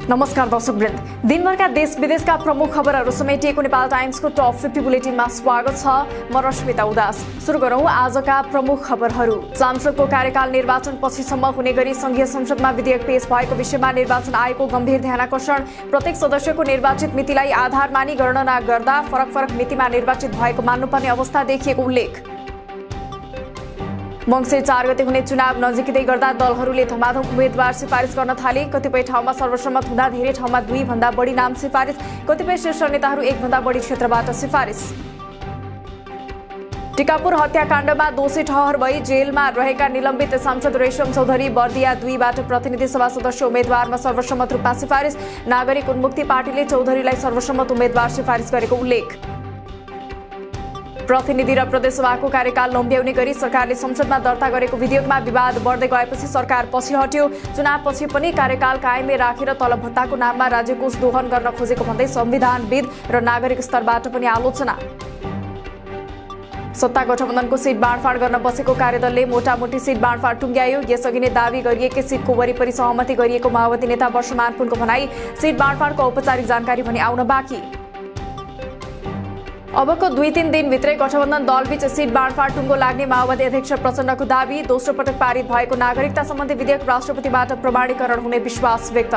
नमस्कार दर्शकवृन्द, दिनभरका देश विदेशका प्रमुख खबरहरू समेटिएको नेपाल टाइम्सको टप 50 बुलेटिनमा स्वागत छ। म रश्मिता उदास। सुरु गरौं आजका प्रमुख खबरहरू। सांसदको कार्यकाल निर्वाचन पछिसम्म हुने गरी संघीय संसदमा विधेयक पेश भएको विषयमा निर्वाचन आयोगको गम्भीर ध्यानाकर्षण। प्रत्येक सदस्यको निर्वाचित मितिलाई आधार मानी गणना गर्दा फरक मितिमा निर्वाचित भएको मान्नुपर्ने अवस्था देखिएको उल्लेख। मंसिर 4 गते हुने चुनाव नजिकै गर्दा दलहरूले धमाधम उम्मेद्वार सिफारिस गर्न थाले। कतिपय ठाउँमा सर्वसम्मत हुँदा धेरै ठाउँमा 2 भन्दा बढी नाम सिफारिस। कतिपय शीर्ष नेताहरू 1 भन्दा बढी क्षेत्रबाट सिफारिस। टिकापुर हत्याकाण्डमा दोषी ठहर भई जेलमा रहेका निलम्बित सांसद रेशम चौधरी बर्दिया 2 बाट प्रतिनिधि सभा सदस्य उम्मेद्वारमा सर्वसम्मत रूपमा सिफारिस। नागरिक उन्मुक्ति पार्टीले चौधरीलाई सर्वसम्मत उम्मेद्वार सिफारिस गरेको उल्लेख। प्रतिनिधि र प्रदेशसभाको कार्यकाल लम्ब्याउने गरी सरकारले संसदमा दर्ता गरेको विधेयकमा विवाद बढ्दै गएपछि सरकार पछि हट्यो। चुनावपछि पनि कार्यकाल कायमै राखेर तलब भत्ताको नाममा राज्यकोष दोहन गर्न खोजेको भन्दै संविधानविद र नागरिक स्तरबाट पनि आलोचना। सत्ता गठबन्धनको सीट बाँडफाँड गर्न बसेको कार्यदलले मोटामोटी सीट बाँडफाँड टुङ्ग्यायो। यसअघि नै दावी गरिएकै सीटको वरिपरि सहमति गरिएको माओवादी नेता वर्षमान पुनको भनाई। सीट बाँडफाँडको औपचारिक जानकारी भने आउन बाँकी। अबको 2-3 दिनभित्रै गठबन्धन दलबीच सीट बाँडफाँड टुङ्गो लाग्ने माओवादी अध्यक्ष प्रचण्डको दावी। दोस्रो पटक पारित भएको नागरिकता सम्बन्धी विधेयक राष्ट्रपतिबाट प्रमाणीकरण हुने विश्वास व्यक्त।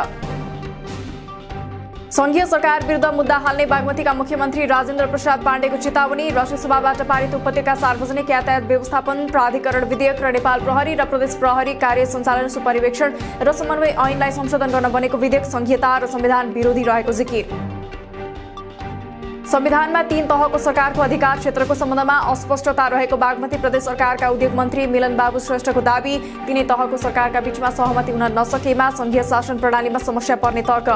संघीय सरकार विरुद्ध मुद्दा हाल्ने बागमतीका मुख्यमन्त्री राजेन्द्र प्रसाद पाण्डेको चेतावनी। राष्ट्रसभाबाट पारित उपत्यका सार्वजनिक यातायात व्यवस्थापन प्राधिकरण विधेयक र नेपाल प्रहरी र प्रदेश प्रहरी कार्य सञ्चालन सुपरिवेक्षण र समन्वय ऐनलाई संशोधन गर्न बनेको विधेयक संघीयता र संविधान विरोधी रहेको जिकिर। संविधानमा 3 तहको सरकारको अधिकार क्षेत्रको सम्बन्धमा अस्पष्टता रहेको बागमती प्रदेश सरकारका उद्योग मन्त्री मिलन बाबु श्रेष्ठको दावी। 3 तहको सरकारका बीचमा सहमति हुन नसकेमा संघीय शासन प्रणालीमा समस्या पर्ने तर्क।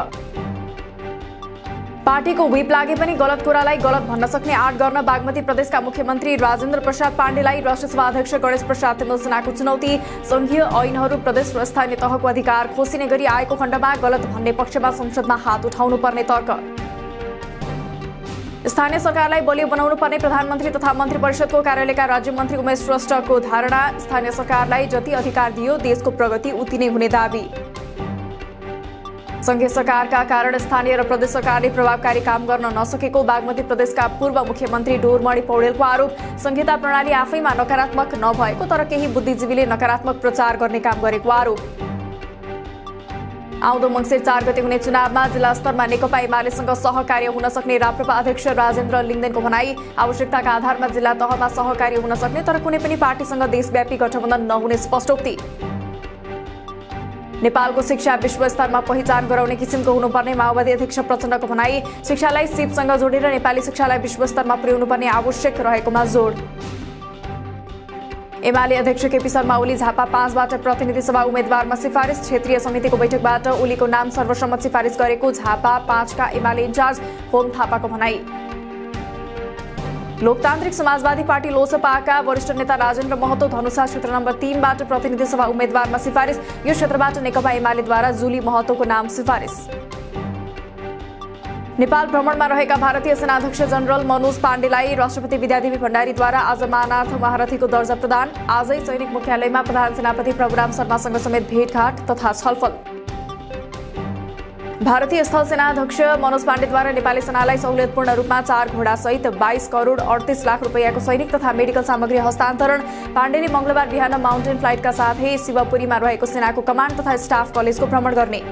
पार्टीको व्हिप लागे पनि गलत कुरालाई गलत भन्न सक्ने आँट गर्न बागमती प्रदेशका मुख्यमन्त्री राजेन्द्र प्रसाद पाण्डेलाई राष्ट्रसभा अध्यक्ष गणेश प्रसाद तिमलसेनाको चुनौती। संघीय ऐनहरू प्रदेश र स्थानीय तहको अधिकार खोसिने गरी आएको खण्डमा गलत भन्ने पक्षमा संसदमा हात उठाउनु पर्ने तर्क। स्थानीय सरकारलाई बलियो बनाउनु पर्ने प्रधानमन्त्री तथा मन्त्री परिषदको कार्यालयका राज्य मन्त्री उमेश श्रेष्ठको धारणा। स्थानीय सरकारलाई जति अधिकार दियो देशको प्रगति उति नै हुने दावी। संघीय सरकारका कारण स्थानीय र प्रदेश सरकारले प्रभावकारी काम गर्न नसकेको बागमती प्रदेशका पूर्व मुख्यमन्त्री डोरमणि पौडेलको आरोप। संहिता प्रणाली आफैमा नकारात्मक नभएको तर केही बुद्धिजीवीले नकारात्मक प्रचार गर्ने काम गरेको आरोप। आउँदो मंसिर 4 गते हुने चुनावमा जिल्ला स्तरमा नेकपा एमालेसँग सहकार्य हुन सक्ने राप्रपा अध्यक्ष राजेन्द्र लिङ्गदेनको भनाई। आवश्यकताका आधारमा जिल्ला तहमा सहकार्य हुन सक्ने तर कुनै पनि पार्टीसँग देशव्यापी गठबन्धन नहुने स्पष्टोक्ति। नेपालको शिक्षा विश्व स्तरमा पहिचान गराउने किसिमको हुनुपर्ने माओवादी अध्यक्ष प्रचण्डको भनाई। शिक्षालाई सिपसँग जोडेर नेपाली शिक्षालाई विश्व स्तरमा पुर्याउनु पर्ने आवश्यक रहेकोमा जोड। एमाले अध्यक्ष केपी शर्मा ओली झापा 5 बाट प्रतिनिधि सभा उम्मेद्वारमा सिफारिस। क्षेत्रीय समितिको बैठकबाट ओलीको नाम सर्वसम्मत सिफारिस गरेको झापा 5 का एमाले इन्चार्ज होम थापाको भनाई। लोकतान्त्रिक समाजवादी पार्टी लोसपाका वरिष्ठ नेता राजेन्द्र महतो धनुषा क्षेत्र नम्बर 3 बाट प्रतिनिधि सभा उम्मेद्वारमा सिफारिस। यो क्षेत्रबाट नेकपा एमालेद्वारा जुली महतोको नाम सिफारिस। नेपाल भ्रमणमा रहेका भारतीय सेनाध्यक्ष जनरल मनोज पाण्डेलाई राष्ट्रपति विद्यादेवी भण्डारीद्वारा आज मानार्थ महारथीको दर्जा प्रदान। आजै सैनिक मुख्यालयमा प्रधान सेनापति प्रभुराम शर्मासँग समेत भेटघाट तथा छलफल। भारतीय स्थल सेनाध्यक्ष मनोज पाण्डेद्वारा नेपाली सेनालाई सहुलियतपूर्ण रूपमा 4 घोडासहित 22 करोड 38 लाख रुपैयाँको सैनिक तथा मेडिकल सामग्री हस्तान्तरण। पाण्डेले मंगलबार बिहान माउन्टेन फ्लाइटका साथै शिवपुरीमा रहेको सेनाको कमान्ड तथा स्टाफ कलेजको भ्रमण गर्ने।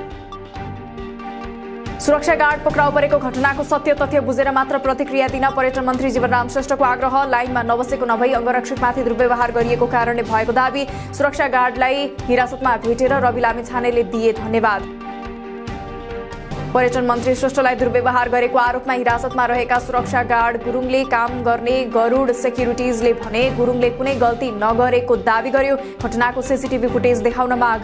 सुरक्षा गार्ड पक्राउ परेको घटनाको सत्य तथ्य बुझेर मात्र प्रतिक्रिया दिन पर्यटन मन्त्री जीवनराम श्रेष्ठको आग्रह। लाइनमा नबसेको नभई अंगरक्षकमाथि दुर्व्यवहार गरिएको कारणले भएको दावी। सुरक्षा गार्डलाई हिरासतमा भेटेर रवि लामिछानेले दिए धन्यवाद। पर्यटन मन्त्री श्रेष्ठलाई दुर्व्यवहार गरेको आरोपमा हिरासतमा रहेका सुरक्षा गार्ड गुरुङले काम गर्ने गरुड सेक्युरिटिजले भने गुरुङले कुनै गल्ती नगरेको दावी गर्यो। घटनाको सीसीटीभी फुटेज देखाउन माग।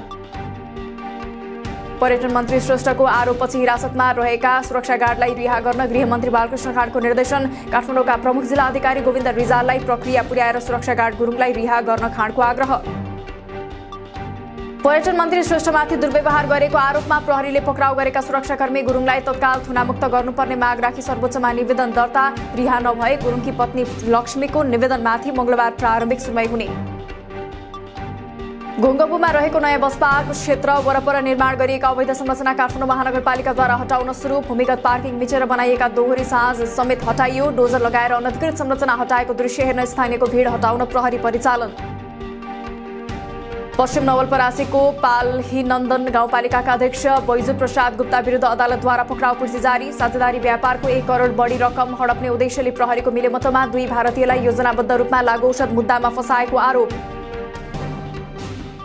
पर्यटन मन्त्री श्रेष्ठको आरोपपछि हिरासतमा रहेका सुरक्षा गार्डलाई रिहा गर्न गृहमन्त्री बालकृष्ण खाँडको निर्देशन। काठमाडौँका प्रमुख जिल्ला अधिकारी गोविन्द रिजाललाई प्रक्रिया पुर्याएर सुरक्षा गार्ड गुरुङलाई रिहा गर्न खाँडको आग्रह। पर्यटन मन्त्री श्रेष्ठमाथि दुर्व्यवहार गरेको आरोपमा प्रहरीले पक्राउ गरेका सुरक्षाकर्मी गुरुङलाई तत्काल थुनामुक्त गर्नुपर्ने माग राखी सर्वोच्चमा निवेदन दर्ता। रिहा नभए गुरुङकी पत्नी लक्ष्मीको निवेदनमाथि मंगलबार प्रारम्भिक सुनवाई हुने। घुङ्गबुमा रहेको नयाँ बस पार्क क्षेत्र वरपर निर्माण गरिएका अवैध संरचना काठमाडौँ महानगरपालिकाद्वारा हटाउन सुरु। भूमिगत पार्किङ मिचेर बनाइएका दोहोरी साँझ समेत हटाइयो। डोजर लगाएर अनधिकृत संरचना हटाएको दृश्य हेर्न स्थानीयको भिड हटाउन प्रहरी परिचालन। पश्चिम नवलपरासीको पालहीनन्दन गाउँपालिकाका अध्यक्ष बैजू प्रसाद गुप्ता विरुद्ध अदालतद्वारा पक्राउ पुर्जी जारी। साझेदारी व्यापारको 1 करोड बढी रकम हडप्ने उद्देश्यले प्रहरीको मिलेमतोमा 2 भारतीयलाई योजनाबद्ध रूपमा लागू औषध मुद्दामा फसाएको आरोप।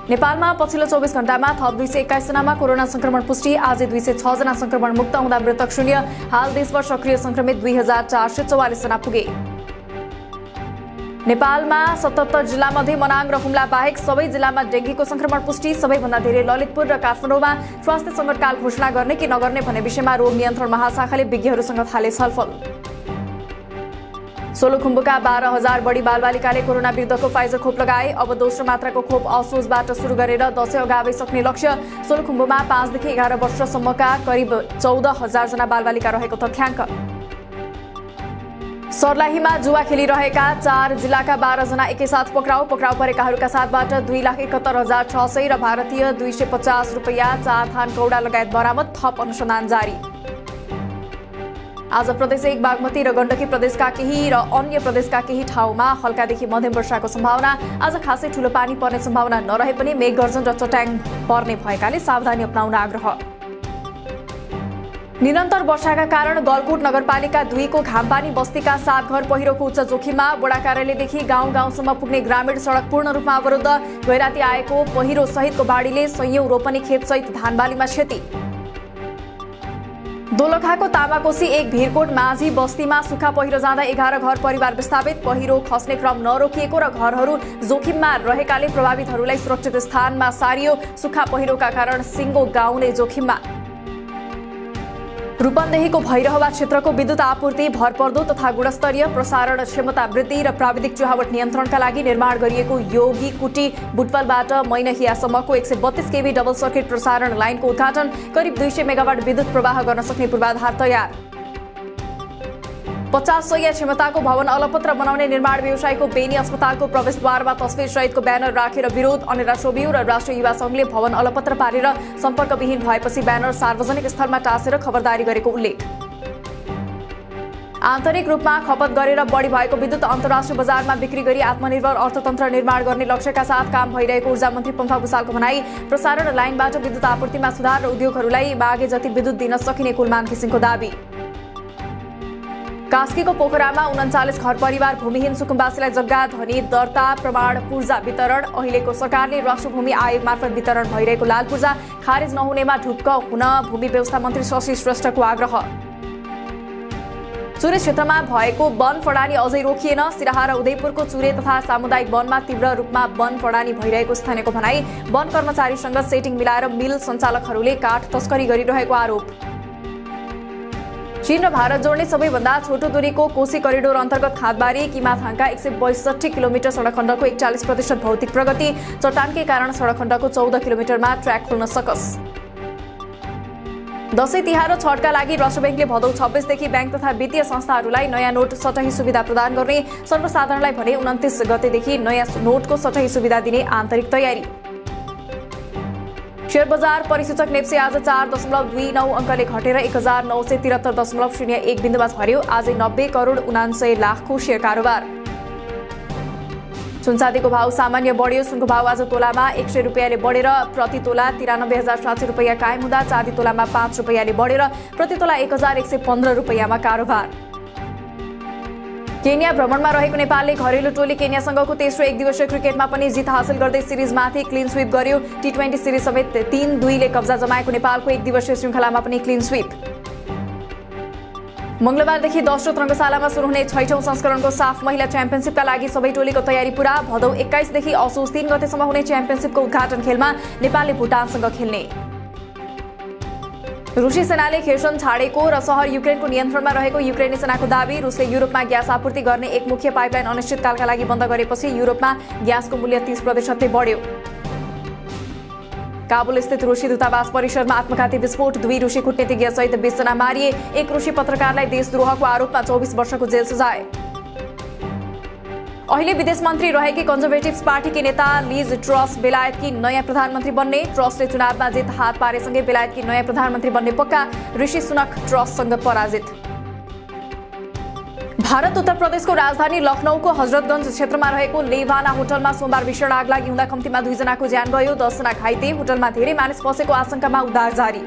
नेपालमा पछिल्लो 24 घण्टामा थप 221 जनामा कोरोना संक्रमण पुष्टि। आज 206 जना संक्रमण मुक्त हुँदा मृतक शून्य। हाल देशभर सक्रिय संक्रमित 2444 जना पुगे। नेपालमा 77 जिल्लामध्ये मनाङ र हुम्ला बाहेक सबै जिल्लामा डेंगीको संक्रमण पुष्टि। सबैभन्दा धेरै ललितपुर र काठमाडौँमा स्वास्थ्य संकटकाल घोषणा गर्ने कि नगर्ने भन्ने विषयमा रोग नियन्त्रण महाशाखाले विज्ञहरूसँग थाले छलफल। सोलुखुम्बुका 12,000 बढी बालबालिकाले कोरोना विरुद्धको फाइजर खोप लगाए। अब दोस्रो मात्राको खोप असोजबाट सुरु गरेर दशैं अगावै सक्ने लक्ष्य। सोलुखुम्बुमा 5 देखि 11 वर्षसम्मका करिब 14,000 जना बालबालिका रहेको तथ्याङ्क। सर्लाहीमा जुवा खेलिरहेका 4 जिल्लाका 12 जना एकैसाथ पक्राउ परेकाहरूका साथबाट 2,71,600 र भारतीय 250 रुपैयाँ 4 थान कौडा लगायत बरामद। थप अनुसन्धान जारी। आज प्रदेश 1 बागमती र गण्डकी प्रदेशका केही र अन्य प्रदेशका केही ठाउँमा हल्कादेखि मध्यम वर्षाको सम्भावना। आज खासै ठूलो पानी पर्ने सम्भावना नरहे पनि मेघगर्जन र चट्याङ पर्ने भएकाले सावधानी अपनाउन आग्रह। निरन्तर वर्षाका कारण गलकोट नगरपालिका 2 को घामपानी बस्तीका 7 घर पहिरोको उच्च जोखिममा। वडा कार्यालयदेखि गाउँसम्म पुग्ने ग्रामीण सडक पूर्ण रूपमा अवरुद्ध। गैराती आएको पहिरो सहितको बाढीले सयौं रोपनी खेतसहित धानबालीमा क्षति। दोलखाको तामाकोसी 1 भिरकोट माझी बस्तीमा सुक्खा पहिरो जाँदा 11 घर परिवार विस्थापित। पहिरो खस्ने क्रम नरोकिएको र घरहरू जोखिममा रहेकाले प्रभावितहरूलाई सुरक्षित स्थानमा सारियो। सुक्खा पहिरोका कारण सिङ्गो गाउँ नै जोखिममा। रूपन्देहीको भैरहवा क्षेत्रको विद्युत आपूर्ति भरपर्दो तथा गुणस्तरीय प्रसारण क्षमता वृद्धि र प्राविधिक चुहावट नियन्त्रणका लागि निर्माण गरिएको योगी कुटी बुटवलबाट मैनहियासम्मको 132 केबी डबल सर्किट प्रसारण लाइनको उद्घाटन। करिब 200 मेगावाट विद्युत प्रवाह गर्न सक्ने पूर्वाधार तयार। 50 शय्या क्षमताको भवन अलपत्र बनाउने निर्माण व्यवसायको बेनी अस्पतालको प्रवेशद्वारमा तस्बिर सहितको ब्यानर राखेर विरोध। अनेरा सोबियु र राष्ट्रिय युवा संघले भवन अलपत्र पारेर सम्पर्कविहीन भएपछि ब्यानर सार्वजनिक स्थलमा टाँसेर खबरदारी गरेको उल्लेख। आन्तरिक रूपमा खपत गरेर बढी भएको विद्युत अन्तर्राष्ट्रिय बजारमा बिक्री गरी आत्मनिर्भर अर्थतन्त्र निर्माण गर्ने लक्ष्यका साथ काम भइरहेको ऊर्जा मन्त्री पम्फा भुसालको भनाई। प्रसारण लाइनबाट विद्युत आपूर्तिमा सुधार र उद्योगहरूलाई मागे जति विद्युत दिन सकिने कुलमान घिसिङको दाबी। कास्कीको पोखरामा 39 घर परिवार भूमिहीन सुकुम्बासीलाई जग्गा धनी दर्ता प्रमाण पूर्जा वितरण। अहिलेको सरकारले राष्ट्रभूमि आयोग मार्फत वितरण भइरहेको लाल पूर्जा खारेज नहुनेमा ढुक्क हुन भूमि व्यवस्था मन्त्री शशि श्रेष्ठको आग्रह। चुरे क्षेत्रमा भएको वन फडानी अझै रोकिएन। सिराहा र उदयपुरको चुरे तथा सामुदायिक वनमा तीव्र रूपमा वन फडानी भइरहेको स्थानीयको भनाई। वन कर्मचारीसँग सेटिङ मिलाएर मिल सञ्चालकहरूले काठ तस्करी गरिरहेको आरोप। चीन र भारत जोड्ने सबैभन्दा छोटो दूरीको कोशी करिडोर अन्तर्गत खादबारी किमाथाङका 162 किलोमिटर सडक खण्डको 41% भौतिक प्रगति। चट्टानकै कारण सडक खण्डको 14 किलोमिटरमा ट्र्याक खुल्न सकस। दशैं तिहार र छठका लागि राष्ट्र बैंकले भदौ 26 देखि बैंक तथा वित्तीय संस्थाहरूलाई नयाँ नोट सटही सुविधा प्रदान गर्ने। सर्वसाधारणलाई भने 29 गतेदेखि नयाँ नोटको सटही सुविधा दिने आन्तरिक तयारी। शेयर बजार परिसूचक नेप्से आज 4.29 अङ्कले घटेर 1973.01 बिन्दुमा झर्यो। आज 90 करोड 79 लाखको शेयर कारोबार। सुनचाँदीको भाव सामान्य बढ्यो। सुनको भाव आज तोलामा 100 रुपियाँले बढेर प्रति तोला 93,700 रुपियाँ कायम हुँदा चाँदी तोलामा 5 रुपियाँले बढेर प्रति तोला 1,115 रुपियाँमा कारोबार। केन्या भ्रमणमा रहेको नेपालले घरेलु टोली केन्यासँगको तेस्रो एकदिवसीय क्रिकेटमा पनि जित हासिल गर्दै सिरिजमाथि क्लिन स्वीप गर्यो। T20 सिरिज समेत 3-2 ले कब्जा जमाएको नेपालको एकदिवसीय श्रृङ्खलामा पनि क्लिन स्वीप। मंगलबारदेखि 10 रङ्गशालामा सुरु हुने 6औं संस्करणको साफ महिला च्याम्पियनशिपका लागि सबै टोलीको तयारी पुरा। भदौ 21 देखि असोज 3 गतेसम्म हुने च्याम्पियनशिपको उद्घाटन खेलमा नेपालले भुटानसँग खेल्ने। रुसी सेनाले खेर्सन छाडेको र शहर युक्रेनको नियन्त्रणमा रहेको युक्रेनी सेनाको दाबी। रुसले युरोपमा ग्यास आपूर्ति गर्ने एक मुख्य पाइपलाइन अनिश्चितकालका लागि बन्द गरेपछि युरोपमा ग्यासको मूल्य 30% बढ्यो। काबुल स्थित रुसी दूतावास परिसरमा आत्मघाती विस्फोट। 2 रुसी कूटनीतिज्ञ सहित 20 जना मारिए। एक रुसी पत्रकारलाई देशद्रोहको आरोपमा 24 वर्षको जेल सजाय। अहिले विदेश मन्त्री रहेकी कन्जर्भेटिभ पार्टीकी नेता लिज ट्रस बेलायतकी नयाँ प्रधानमन्त्री बन्ने। ट्रसले चुनावमा जित हात पारेसँगै बेलायतकी नयाँ प्रधानमन्त्री बन्ने पक्का। ऋषि सुनक ट्रससँग पराजित। भारत उत्तर प्रदेशको राजधानी लखनऊको हजरतगञ्ज क्षेत्रमा रहेको लेभाना होटलमा सोमबार भीषण आग लागि हुँदा कम्तीमा 2 जनाको ज्यान गयो, 10 जना घाइते। होटलमा धेरै मानिस फसेको आशंकामा उद्धार जारी।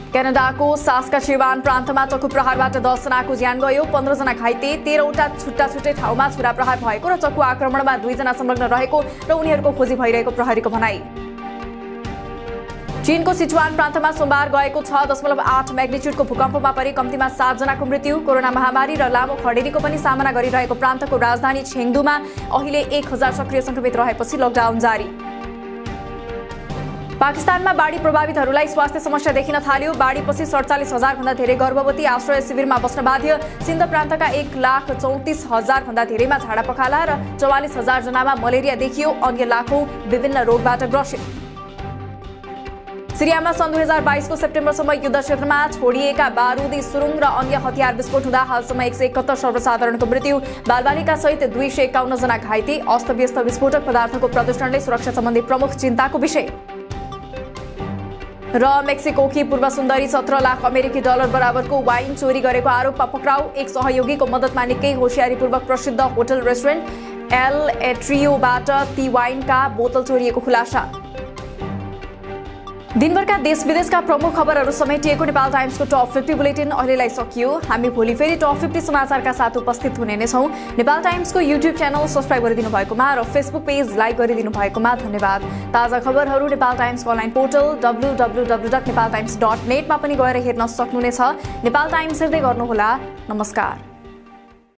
क्यानाडाको सास्काचेवान प्रान्तमा चक्कु प्रहारबाट 10 जनाको ज्यान गयो, 15 जना घाइते। 13वटा छुट्टा-छुट्टै ठाउँमा छुरा प्रहार भएको र चक्कु आक्रमणमा 2 जना संलग्न रहेको र उनीहरूको खोजी भइरहेको प्रहरीको भनाई। चीनको सिचुआन प्रान्तमा सोमबार गएको 6.8 म्याग्निट्युडको भूकम्पमा परि कम्तीमा 7 जनाको मृत्यु। कोरोना महामारी र लामो खडेरीको पनि सामना गरिरहेको प्रान्तको राजधानी छेङदुमा अहिले 1000 सक्रिय संक्रमित रहेपछि लकडाउन जारी। पाकिस्तानमा बाढी प्रभावितहरूलाई स्वास्थ्य समस्या देखिन थाल्यो। बाढीपछि 47,000 भन्दा धेरै गर्भवती आश्रय शिविरमा बस्न बाध्य। सिन्ध प्रान्तका 1,34,000 भन्दा धेरैमा झाडा पखाला र 44,000 जनामा मलेरिया देखियो। अन्य लाखौं विभिन्न रोगबाट ग्रसित। सिरियामा सन् 2022 को सेप्टेम्बरसम्म युद्ध क्षेत्रमा छोडिएका बारुदी सुरुङ र अन्य हतियार विस्फोट हुँदा हालसम्म 171 सर्वसाधारणको मृत्यु, बालबालिका सहित 251 जना घाइते। अस्तव्यस्त विस्फोटक पदार्थको प्रदूषणले सुरक्षा सम्बन्धी प्रमुख चिन्ताको विषय। र मेक्सिकोकी पूर्व सुन्दरी 17 लाख अमेरिकी डलर बराबरको वाइन चोरी गरेको आरोपमा पक्राउ। एक सहयोगीको मद्दतमा निकै होशियारीपूर्वक प्रसिद्ध होटल रेस्टुरेन्ट एल एट्रियोबाट ती वाइनका बोतल चोरिएको खुलासा। दिनभरका देश विदेशका प्रमुख खबरहरू समेटिएको नेपाल टाइम्सको टप 50 बुलेटिन अहिलेलाई सकियो। हामी भोलि फेरि टप 50 समाचारका साथ उपस्थित हुने नै छौं। नेपाल टाइम्सको युट्युब च्यानल सब्स्क्राइब गरिदिनु भएकोमा र फेसबुक पेज लाइक गरिदिनु भएकोमा धन्यवाद। ताजा खबरहरू नेपाल टाइम्सको अनलाइन पोर्टल www.nepaltimes.net मा पनि गएर हेर्न सक्नुहुनेछ। नेपाल टाइम्स हेर्दै गर्नुहोला। नमस्कार।